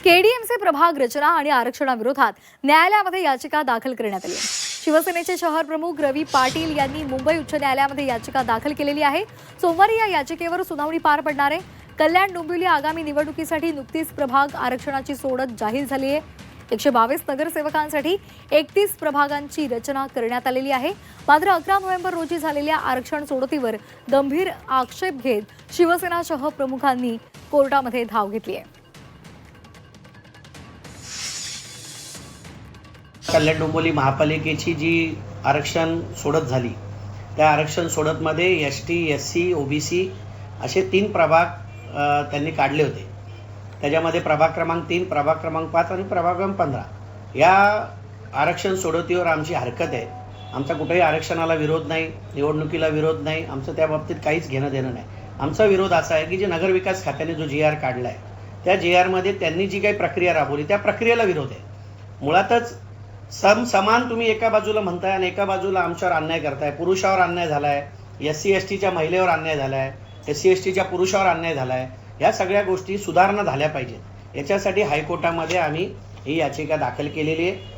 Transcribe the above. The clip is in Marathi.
केडीएमचे प्रभाग रचना आणि आरक्षणाविरोधात न्यायालयामध्ये याचिका दाखल करण्यात आली आहे। शिवसेनेचे शहर प्रमुख रवी पाटील यांनी मुंबई उच्च न्यायालयामध्ये याचिका दाखल केलेली आहे। सोमवारी या याचिकेवर सुनावणी पार पडणार आहे। कल्याण डोंबिवली आगामी निवडणुकीसाठी नुकतीच प्रभाग आरक्षणाची सोडत जाहीर झाली आहे। 122 नगरसेवकांसाठी 31 प्रभागांची रचना करण्यात आलेली आहे। मात्र 11 नोव्हेंबर रोजी झालेल्या आरक्षण सोडतीवर गंभीर आक्षेप घेत शिवसेना शहर प्रमुखांनी कोर्टामध्ये धाव घेतली आहे। कल्याण डोंबिवली महापालिकेची जी आरक्षण सोडत झाली त्या आरक्षण सोडतमध्ये एसटी, एससी, ओबीसी असे 3 प्रभाग त्यांनी काढले होते। त्याच्यामध्ये प्रभाग क्रमांक 3, प्रभाग क्रमांक 5 आणि प्रभाग क्रमांक 15 या आरक्षण सोडतीवर आमची हरकत आहे। आमचा कुठेही आरक्षणाला विरोध नाही, निवडणुकीला विरोध नाही, आमचं त्या बाबतीत काहीच घेणं देणं नाही। आमचा विरोध असा आहे की जे नगरविकास खात्याने जो GR काढला आहे त्या GRमध्ये त्यांनी जी काही प्रक्रिया राबवली त्या प्रक्रियेला विरोध आहे। मुळातच समान तुम्ही एका बाजूला म्हणताय आणि एका बाजूला आमच्यावर अन्याय करताय। पुरुषावर अन्याय झालाय, SC STच्या महिलेवर अन्याय झालाय, SC STच्या पुरुषावर अन्याय झालाय। या सगळ्या गोष्टी सुधारणा झाल्या पाहिजेत। याच्यासाठी हायकोर्टामध्ये आम्ही ही याचिका दाखल केलेली आहे।